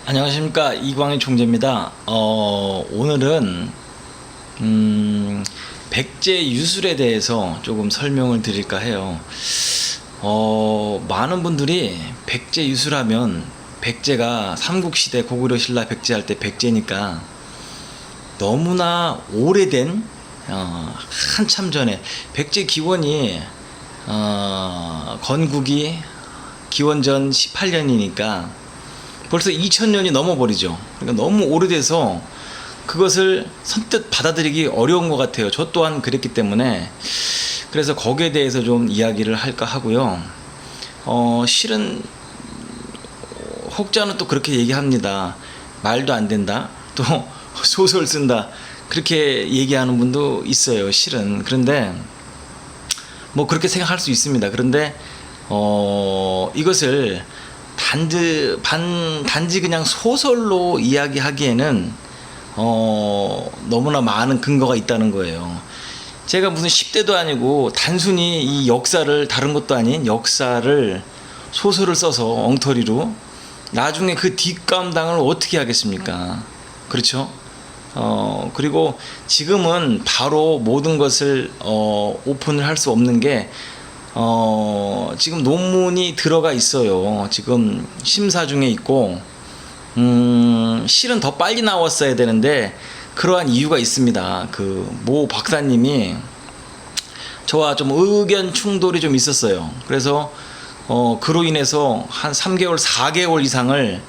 안녕하십니까, 이광희 총재입니다. 오늘은 백제 유술에 대해서 조금 설명을 드릴까 해요. 많은 분들이 백제 유술하면 백제가 삼국시대 고구려 신라 백제할 때 백제니까 너무나 오래된 한참 전에 백제 기원이 건국이 기원전 18년이니까 벌써 2000년이 넘어버리죠. 그러니까 너무 오래돼서 그것을 선뜻 받아들이기 어려운 것 같아요. 저 또한 그랬기 때문에. 그래서 거기에 대해서 좀 이야기를 할까 하고요. 실은 혹자는 또 그렇게 얘기합니다. 말도 안 된다, 또 소설 쓴다, 그렇게 얘기하는 분도 있어요, 실은. 그런데 뭐 그렇게 생각할 수 있습니다. 그런데 이것을 단지 그냥 소설로 이야기하기에는 너무나 많은 근거가 있다는 거예요. 제가 무슨 10대도 아니고 단순히 이 역사를, 다른 것도 아닌 역사를 소설을 써서 엉터리로 나중에 그 뒷감당을 어떻게 하겠습니까? 그렇죠? 그리고 지금은 바로 모든 것을 오픈을 할 수 없는 게 지금 논문이 들어가 있어요. 지금 심사 중에 있고, 실은 더 빨리 나왔어야 되는데 그러한 이유가 있습니다. 그 모 박사님이 저와 좀 의견 충돌이 좀 있었어요. 그래서 그로 인해서 한 3개월, 4개월 이상을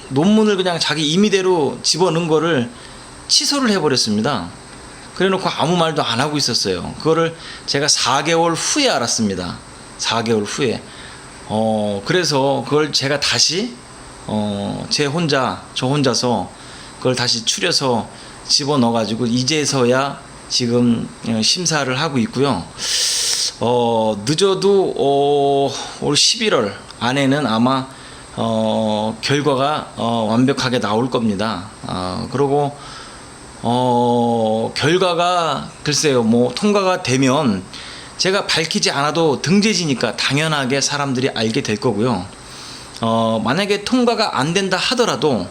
논문을 그냥 자기 임의대로 집어넣은 거를 취소를 해버렸습니다. 그래놓고 아무 말도 안 하고 있었어요. 그거를 제가 4개월 후에 알았습니다. 4개월 후에. 그래서 그걸 제가 다시 저 혼자서 그걸 다시 추려서 집어넣어가지고 이제서야 지금 심사를 하고 있고요. 늦어도 올 11월 안에는 아마 결과가 완벽하게 나올 겁니다. 그리고 결과가 글쎄요, 뭐 통과가 되면 제가 밝히지 않아도 등재지니까 당연하게 사람들이 알게 될 거고요. 만약에 통과가 안 된다 하더라도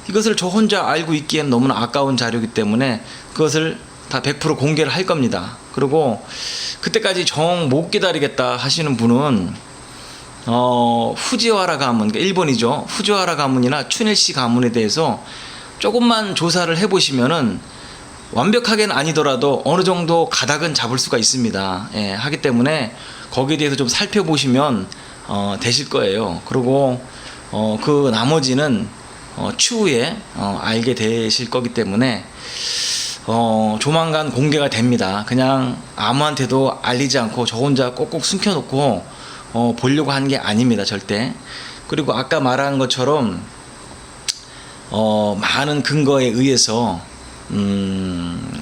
이것을 저 혼자 알고 있기엔 너무나 아까운 자료이기 때문에 그것을 다 100% 공개를 할 겁니다. 그리고 그때까지 정 못 기다리겠다 하시는 분은 후지와라 가문, 그러니까 일본이죠. 후지와라 가문이나 춘일씨 가문에 대해서 조금만 조사를 해보시면은 완벽하게는 아니더라도 어느 정도 가닥은 잡을 수가 있습니다. 예, 하기 때문에 거기에 대해서 좀 살펴보시면 되실 거예요. 그리고 그 나머지는 추후에 알게 되실 거기 때문에 조만간 공개가 됩니다. 그냥 아무한테도 알리지 않고 저 혼자 꼭꼭 숨겨놓고 보려고 하는 게 아닙니다, 절대. 그리고 아까 말한 것처럼 많은 근거에 의해서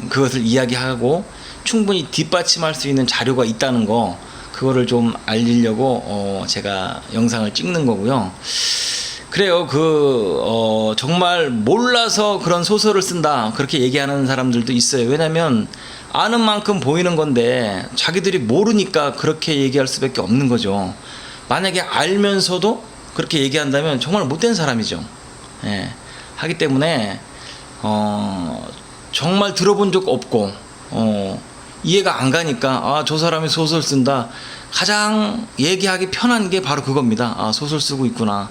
그것을 이야기하고 충분히 뒷받침할 수 있는 자료가 있다는 거, 그거를 좀 알리려고 제가 영상을 찍는 거고요. 그래요. 정말 몰라서 그런 소설을 쓴다, 그렇게 얘기하는 사람들도 있어요. 왜냐면 아는 만큼 보이는 건데 자기들이 모르니까 그렇게 얘기할 수밖에 없는 거죠. 만약에 알면서도 그렇게 얘기한다면 정말 못된 사람이죠. 예. 하기 때문에 정말 들어본 적 없고 이해가 안 가니까 저 사람이 소설 쓴다, 가장 얘기하기 편한 게 바로 그겁니다. 소설 쓰고 있구나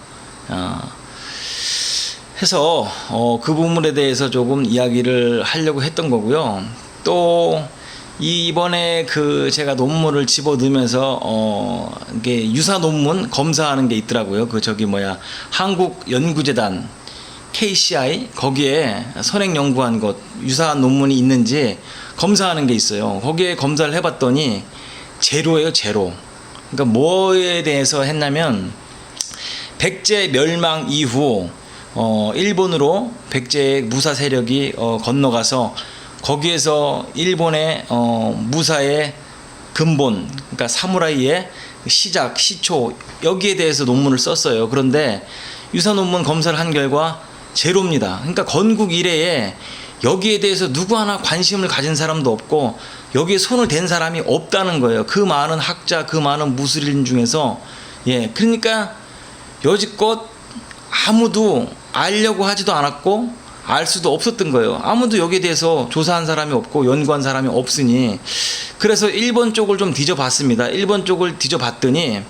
해서 그 부분에 대해서 조금 이야기를 하려고 했던 거고요. 또 이번에 제가 논문을 집어넣으면서 이게 유사 논문 검사하는 게 있더라고요. 한국연구재단 KCI, 거기에 선행 연구한 것, 유사한 논문이 있는지 검사하는 게 있어요. 거기에 검사를 해봤더니 제로예요, 제로. 그러니까 뭐에 대해서 했냐면, 백제 멸망 이후 일본으로 백제의 무사 세력이 건너가서 거기에서 일본의 무사의 근본, 그러니까 사무라이의 시작, 시초, 여기에 대해서 논문을 썼어요. 그런데 유사 논문 검사를 한 결과 제로입니다. 그러니까 건국 이래에 여기에 대해서 누구 하나 관심을 가진 사람도 없고 여기에 손을 댄 사람이 없다는 거예요. 그 많은 학자, 그 많은 무술인 중에서. 그러니까 여지껏 아무도 알려고 하지도 않았고 알 수도 없었던 거예요. 아무도 여기에 대해서 조사한 사람이 없고 연구한 사람이 없으니. 그래서 일본 쪽을 좀 뒤져봤습니다. 일본 쪽을 뒤져봤더니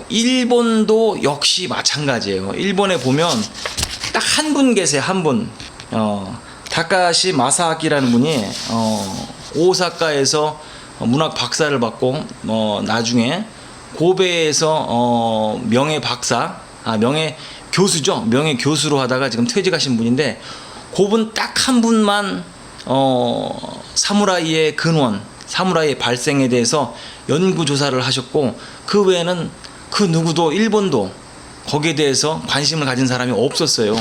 일본도 역시 마찬가지예요. 일본에 보면 딱 한 분 계세요. 한 분. 다카시 마사아키라는 분이 오사카에서 문학 박사를 받고 나중에 고베에서 명예 박사, 명예 교수죠. 명예 교수로 하다가 지금 퇴직하신 분인데, 그분 딱 한 분만 사무라이의 근원, 사무라이의 발생에 대해서 연구 조사를 하셨고, 그 외에는 그 누구도 일본도 거기에 대해서 관심을 가진 사람이 없었어요.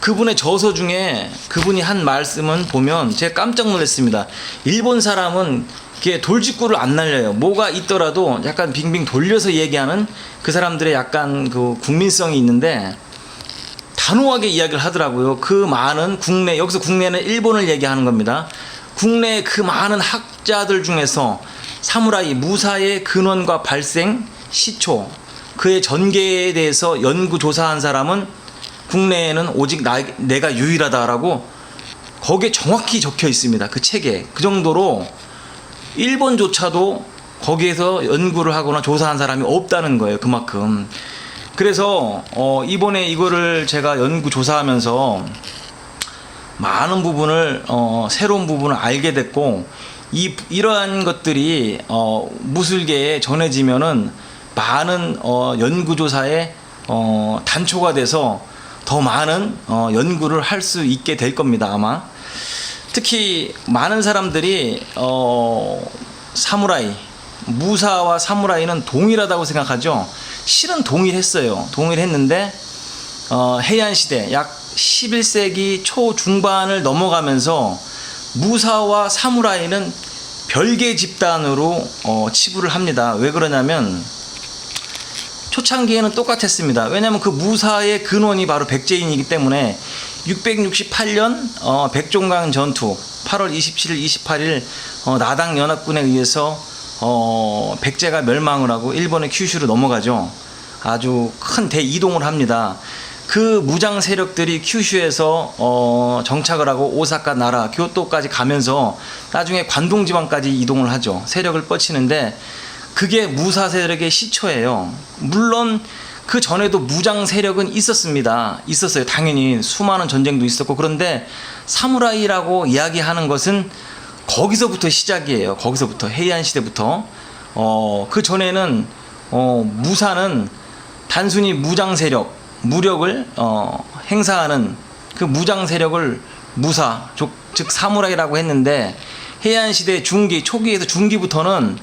그분의 저서 중에 그분이 한 말씀은 보면 제가 깜짝 놀랐습니다. 일본 사람은 이게 돌직구를 안 날려요. 뭐가 있더라도 약간 빙빙 돌려서 얘기하는 그 사람들의 약간 그 국민성이 있는데, 단호하게 이야기를 하더라고요. 그 많은 국내, 여기서 국내는 일본을 얘기하는 겁니다. 국내 그 많은 학자들 중에서 사무라이 무사의 근원과 발생, 시초, 그의 전개에 대해서 연구 조사한 사람은 국내에는 오직 내가 유일하다라고 거기에 정확히 적혀 있습니다. 그 책에. 그 정도로 일본조차도 거기에서 연구를 하거나 조사한 사람이 없다는 거예요. 그만큼. 그래서 이번에 이거를 제가 연구 조사하면서 많은 부분을 새로운 부분을 알게 됐고, 이러한 것들이 무술계에 전해지면은 많은 연구조사에 단초가 돼서 더 많은 연구를 할 수 있게 될 겁니다. 아마 특히 많은 사람들이 사무라이, 무사와 사무라이는 동일하다고 생각하죠. 실은 동일했어요. 동일했는데 해안시대 약 11세기 초중반을 넘어가면서 무사와 사무라이는 별개 집단으로 치부를 합니다. 왜 그러냐면 초창기에는 똑같았습니다. 왜냐하면 그 무사의 근원이 바로 백제인이기 때문에 668년 백종강 전투 8월 27일, 28일 나당 연합군에 의해서 백제가 멸망을 하고 일본의 큐슈로 넘어가죠. 아주 큰 대이동을 합니다. 그 무장 세력들이 큐슈에서 정착을 하고 오사카, 나라, 교토까지 가면서 나중에 관동 지방까지 이동을 하죠. 세력을 뻗치는데 그게 무사 세력의 시초예요. 물론 그 전에도 무장 세력은 있었습니다. 있었어요. 당연히 수많은 전쟁도 있었고. 그런데 사무라이라고 이야기하는 것은 거기서부터 시작이에요. 거기서부터, 해이안 시대부터. 그 전에는 무사는 단순히 무장 세력, 무력을 행사하는 그 무장 세력을 무사, 즉 사무라이라고 했는데, 해이안 시대 중기, 초기에서 중기부터는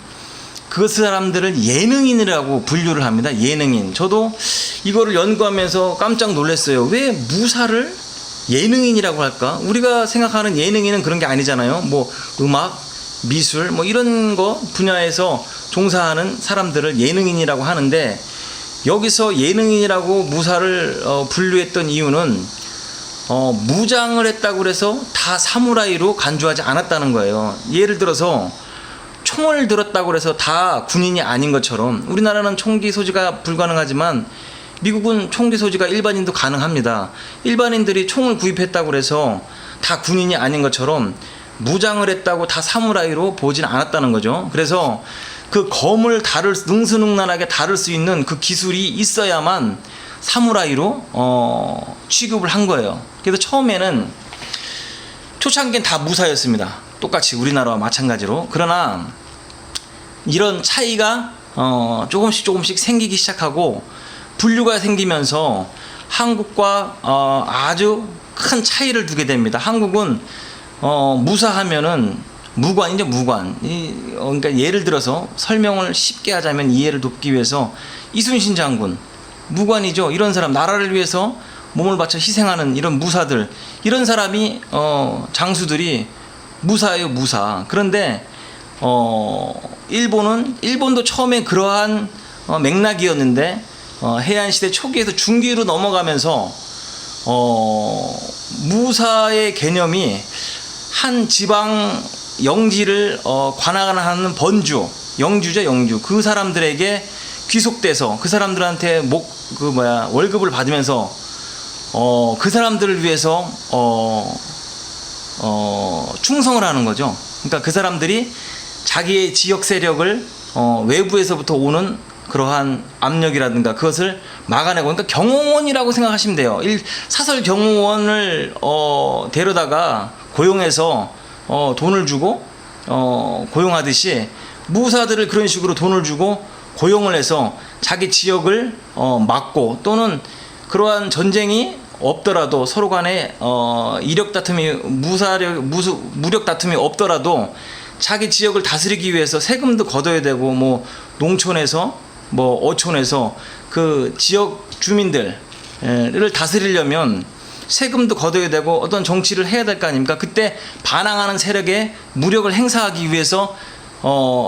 그 사람들을 예능인이라고 분류를 합니다. 예능인. 저도 이거를 연구하면서 깜짝 놀랐어요. 왜 무사를 예능인이라고 할까? 우리가 생각하는 예능인은 그런 게 아니잖아요. 뭐 음악, 미술, 뭐 이런 거 분야에서 종사하는 사람들을 예능인이라고 하는데, 여기서 예능인이라고 무사를 분류했던 이유는 무장을 했다고 해서 다 사무라이로 간주하지 않았다는 거예요. 예를 들어서 총을 들었다고 해서 다 군인이 아닌 것처럼, 우리나라는 총기 소지가 불가능하지만 미국은 총기 소지가 일반인도 가능합니다. 일반인들이 총을 구입했다고 해서 다 군인이 아닌 것처럼 무장을 했다고 다 사무라이로 보진 않았다는 거죠. 그래서 그 검을 능수능란하게 다룰 수 있는 그 기술이 있어야만 사무라이로 취급을 한 거예요. 그래서 처음에는 초창기엔 다 무사였습니다. 똑같이 우리나라와 마찬가지로. 그러나 이런 차이가 조금씩 생기기 시작하고 분류가 생기면서 한국과 아주 큰 차이를 두게 됩니다. 한국은 무사하면은 무관이죠, 무관. 그러니까 예를 들어서 설명을 쉽게 하자면 이해를 돕기 위해서 이순신 장군 무관이죠. 이런 사람, 나라를 위해서 몸을 바쳐 희생하는 이런 무사들, 이런 사람이 장수들이 무사예요, 무사. 그런데 일본도 처음에 그러한 맥락이었는데 해안시대 초기에서 중기로 넘어가면서 무사의 개념이 한 지방 영지를 관할하는 번주, 영주죠, 영주. 그 사람들에게 귀속돼서 그 사람들한테 월급을 받으면서 그 사람들을 위해서 충성을 하는 거죠. 그러니까 그 사람들이 자기의 지역 세력을 외부에서부터 오는 그러한 압력이라든가 그것을 막아내고, 그러니까 경호원이라고 생각하시면 돼요. 사설 경호원을 데려다가 고용해서 돈을 주고 고용하듯이 무사들을 그런 식으로 돈을 주고 고용을 해서 자기 지역을 막고, 또는 그러한 전쟁이 없더라도 서로 간에 이력 다툼이 무력 다툼이 없더라도 자기 지역을 다스리기 위해서 세금도 걷어야 되고, 뭐 농촌에서 뭐 어촌에서 그 지역 주민들을 다스리려면 세금도 걷어야 되고 어떤 정치를 해야 될 거 아닙니까? 그때 반항하는 세력에 무력을 행사하기 위해서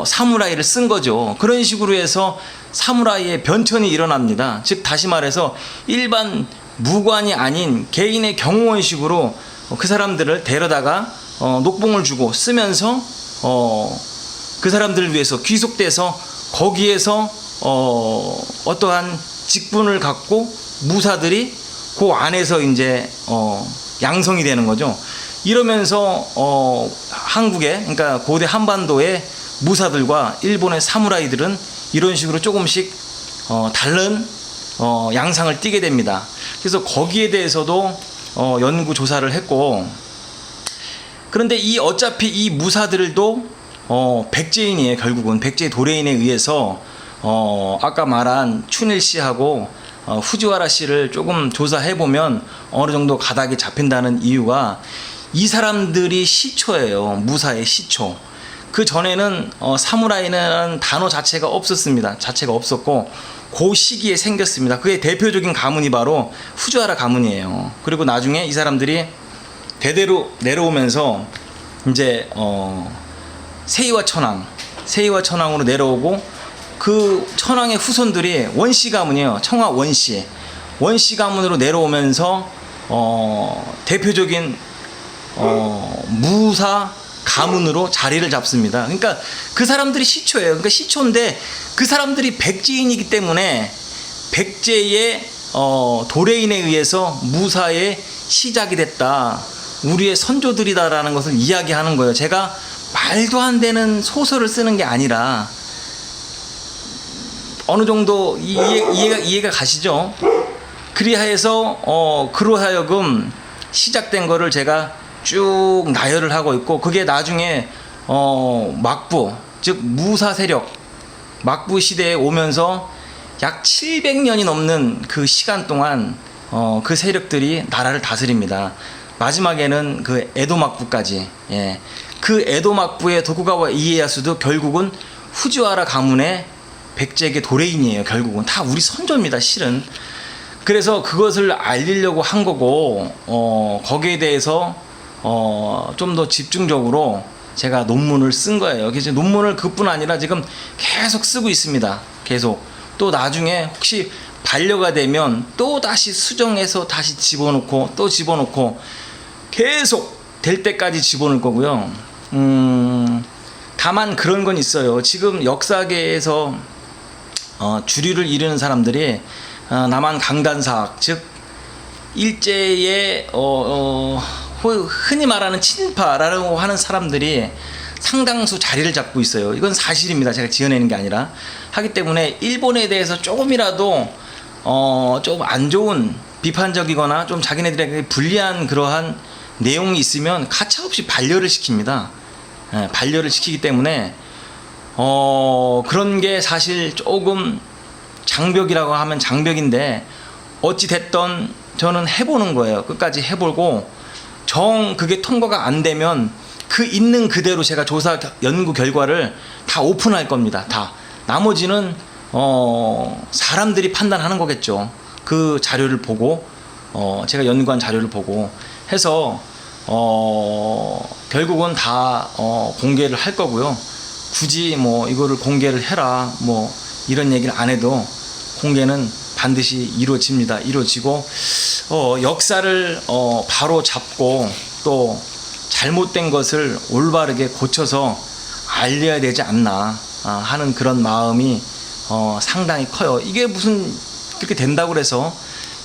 사무라이를 쓴 거죠. 그런 식으로 해서 사무라이의 변천이 일어납니다. 즉 다시 말해서 일반 무관이 아닌 개인의 경호원식으로 그 사람들을 데려다가 녹봉을 주고 쓰면서 그 사람들을 위해서 귀속돼서 거기에서 어떠한 직분을 갖고 무사들이 그 안에서 이제 양성이 되는 거죠. 이러면서 한국의, 그러니까 고대 한반도의 무사들과 일본의 사무라이들은 이런 식으로 조금씩 다른 양상을 띠게 됩니다. 그래서 거기에 대해서도 연구 조사를 했고, 그런데 어차피 이 무사들도 백제인이에요. 결국은 백제 도레인에 의해서 아까 말한 춘일 씨하고 후지와라 씨를 조금 조사해 보면 어느 정도 가닥이 잡힌다는 이유가, 이 사람들이 시초예요. 무사의 시초. 그 전에는 사무라이는 단어 자체가 없었습니다. 자체가 없었고 그 시기에 생겼습니다. 그의 대표적인 가문이 바로 후지와라 가문이에요. 그리고 나중에 이 사람들이 대대로 내려오면서 이제 세이와 천황으로 내려오고, 그 천황의 후손들이 원씨 가문이에요. 청하 원씨 가문으로 내려오면서 대표적인 무사 가문으로 자리를 잡습니다. 그러니까 그 사람들이 시초예요. 그러니까 시초인데 그 사람들이 백제인이기 때문에 백제의 도레인에 의해서 무사의 시작이 됐다. 우리의 선조들이다라는 것을 이야기하는 거예요. 제가 말도 안 되는 소설을 쓰는 게 아니라, 어느 정도 이해가 가시죠? 그리하여서 그로 하여금 시작된 거를 제가 쭉 나열을 하고 있고, 그게 나중에 막부, 즉 무사 세력, 막부 시대에 오면서 약 700년이 넘는 그 시간 동안 그 세력들이 나라를 다스립니다. 마지막에는 그 에도 막부까지. 예. 그 에도 막부의 도쿠가와 이에야스도 결국은 후지와라 가문의 백제계 도레인이에요. 결국은 다 우리 선조입니다, 실은. 그래서 그것을 알리려고 한 거고, 거기에 대해서 좀 더 집중적으로 제가 논문을 쓴 거예요. 그래서 논문을 그뿐 아니라 지금 계속 쓰고 있습니다. 계속. 또 나중에 혹시 반려가 되면 또 다시 수정해서 다시 집어넣고 또 집어넣고 계속 될 때까지 집어넣을 거고요. 다만 그런 건 있어요. 지금 역사계에서 주류를 이루는 사람들이 남한 강단사학, 즉 일제의 흔히 말하는 친일파라고 하는 사람들이 상당수 자리를 잡고 있어요. 이건 사실입니다. 제가 지어내는 게 아니라. 하기 때문에 일본에 대해서 조금이라도 좀 안 좋은 비판적이거나 좀 자기네들에게 불리한 그러한 내용이 있으면 가차없이 반려를 시킵니다. 예, 반려를 시키기 때문에 그런 게 사실 조금 장벽이라고 하면 장벽인데, 어찌 됐던 저는 해보는 거예요. 끝까지 해보고 그게 통과가 안 되면 그 있는 그대로 제가 조사 연구 결과를 다 오픈할 겁니다. 다. 나머지는 사람들이 판단하는 거겠죠. 그 자료를 보고 제가 연구한 자료를 보고 해서 결국은 다 공개를 할 거고요. 굳이 뭐 이거를 공개를 해라 뭐 이런 얘기를 안 해도 공개는 반드시 이루어집니다. 이루어지고 역사를 바로 잡고 또 잘못된 것을 올바르게 고쳐서 알려야 되지 않나 하는 그런 마음이 상당히 커요. 이게 무슨 그렇게 된다고 그래서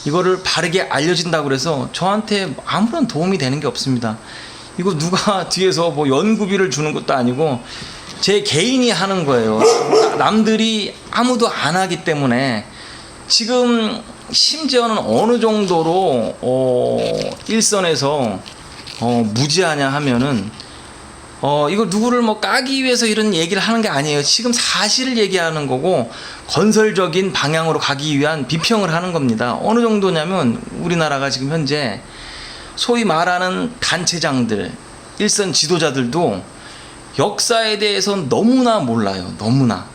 이거를 바르게 알려진다고 그래서 저한테 아무런 도움이 되는 게 없습니다. 이거 누가 뒤에서 뭐 연구비를 주는 것도 아니고 제 개인이 하는 거예요. 남들이 아무도 안 하기 때문에 지금 심지어는 어느 정도로 일선에서 무지하냐 하면은 이거 누구를 뭐 까기 위해서 이런 얘기를 하는 게 아니에요. 지금 사실을 얘기하는 거고 건설적인 방향으로 가기 위한 비평을 하는 겁니다. 어느 정도냐면 우리나라가 지금 현재 소위 말하는 단체장들, 일선 지도자들도 역사에 대해서 너무나 몰라요. 너무나.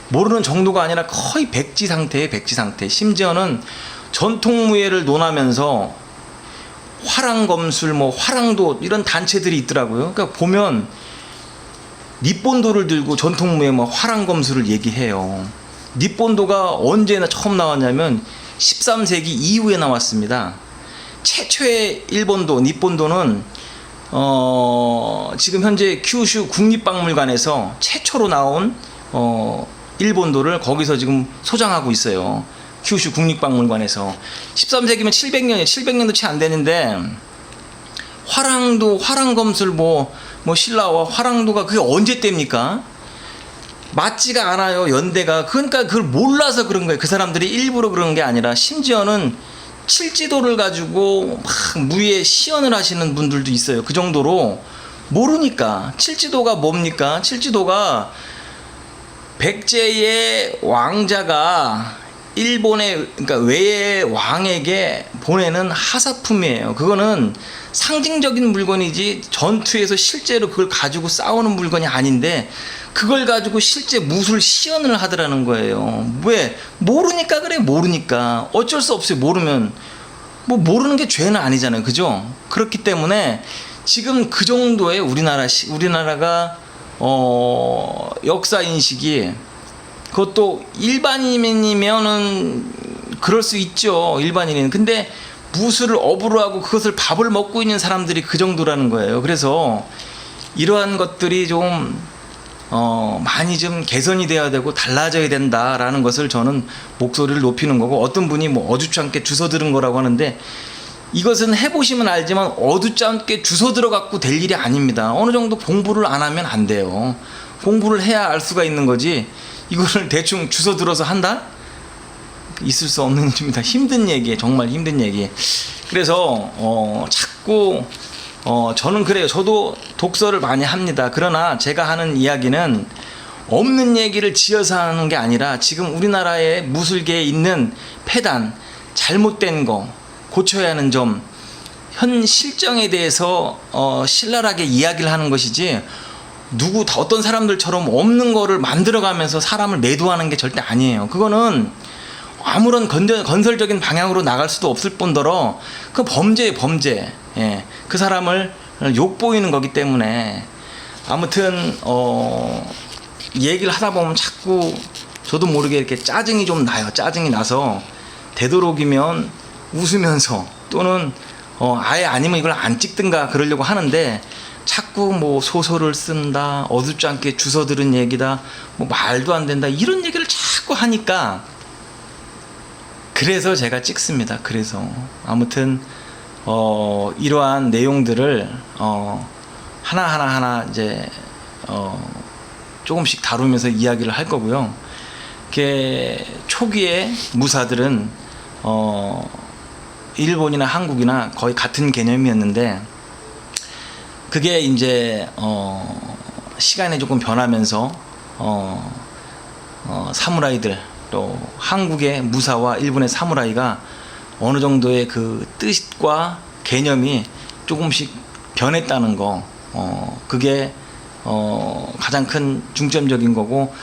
모르는 정도가 아니라 거의 백지 상태예요. 백지 상태. 심지어는 전통무예를 논하면서 화랑검술, 뭐 화랑도 이런 단체들이 있더라고요. 그러니까 보면 닛본도를 들고 전통무예 뭐 화랑검술을 얘기해요. 닛본도가 언제나 처음 나왔냐면 13세기 이후에 나왔습니다. 최초의 일본도 닛본도는 지금 현재 큐슈 국립박물관에서 최초로 나온 일본도를 거기서 지금 소장하고 있어요. 큐슈 국립박물관에서 13세기면 700년이에요. 700년도 채 안 되는데 화랑도 화랑검술 뭐 신라와 화랑도가 그게 언제 때입니까? 맞지가 않아요. 연대가. 그러니까 그걸 몰라서 그런 거예요. 그 사람들이 일부러 그런 게 아니라 심지어는 칠지도를 가지고 막 무예 시연을 하시는 분들도 있어요. 그 정도로 모르니까. 칠지도가 뭡니까? 칠지도가 백제의 왕자가 일본의 그러니까 외의 왕에게 보내는 하사품이에요. 그거는 상징적인 물건이지 전투에서 실제로 그걸 가지고 싸우는 물건이 아닌데 그걸 가지고 실제 무술 시연을 하더라는 거예요. 왜? 모르니까 그래. 모르니까. 어쩔 수 없어요. 모르면. 뭐 모르는 게 죄는 아니잖아요. 그죠? 그렇기 때문에 지금 그 정도의 우리나라가 역사 인식이 그것도 일반인이면은 그럴 수 있죠. 일반인은. 근데 무술을 업으로 하고 그것을 밥을 먹고 있는 사람들이 그 정도라는 거예요. 그래서 이러한 것들이 좀 많이 좀 개선이 돼야 되고 달라져야 된다라는 것을 저는 목소리를 높이는 거고, 어떤 분이 뭐 어줍지 주워 들은 거라고 하는데 이것은 해보시면 알지만 어둡지 주워 들어 갖고 될 일이 아닙니다. 어느 정도 공부를 안 하면 안 돼요. 공부를 해야 알 수가 있는 거지 이거를 대충 주워 들어서 한다? 있을 수 없는 일입니다. 힘든 얘기예요. 정말 힘든 얘기. 그래서 자꾸 저는 그래요. 저도 독서를 많이 합니다. 그러나 제가 하는 이야기는 없는 얘기를 지어서 하는 게 아니라 지금 우리나라의 무술계에 있는 폐단, 잘못된 거, 고쳐야 하는 점, 현 실정에 대해서 신랄하게 이야기를 하는 것이지 어떤 사람들처럼 없는 거를 만들어가면서 사람을 매도하는 게 절대 아니에요. 그거는 아무런 건설적인 방향으로 나갈 수도 없을 뿐더러 그 범죄예요. 범죄. 예. 그 사람을 욕보이는 거기 때문에 아무튼 얘기를 하다 보면 자꾸 저도 모르게 이렇게 짜증이 좀 나요. 짜증이 나서 되도록이면 웃으면서 또는 아예 아니면 이걸 안 찍든가 그러려고 하는데 자꾸 뭐 소설을 쓴다, 어둡지 않게 주워 들은 얘기다, 뭐 말도 안 된다 이런 얘기를 자꾸 하니까 그래서 제가 찍습니다. 그래서 아무튼 이러한 내용들을 하나 이제 조금씩 다루면서 이야기를 할 거고요. 초기에 무사들은 일본이나 한국이나 거의 같은 개념이었는데 그게 이제 시간이 조금 변하면서 사무라이들 또 한국의 무사와 일본의 사무라이가 어느 정도의 그 뜻과 개념이 조금씩 변했다는 거, 그게 가장 큰 중점적인 거고,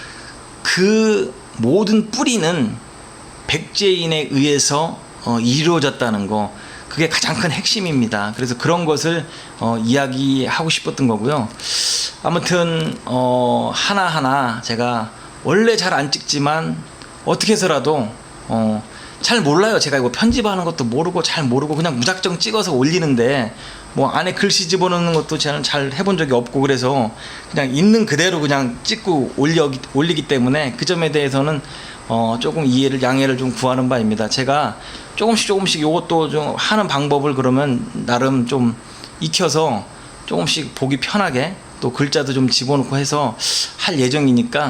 그 모든 뿌리는 백제인에 의해서 이루어졌다는 거, 그게 가장 큰 핵심입니다. 그래서 그런 것을 이야기하고 싶었던 거고요. 아무튼 하나하나 제가 원래 잘 안 찍지만 어떻게 해서라도 잘 몰라요. 제가 이거 편집하는 것도 모르고 잘 모르고 그냥 무작정 찍어서 올리는데 뭐 안에 글씨 집어넣는 것도 저는 잘 해본 적이 없고 그래서 그냥 있는 그대로 그냥 찍고 올리기 때문에 그 점에 대해서는 조금 양해를 좀 구하는 바입니다. 제가 조금씩 이것도 좀 하는 방법을 그러면 나름 좀 익혀서 조금씩 보기 편하게 또 글자도 좀 집어넣고 해서 할 예정이니까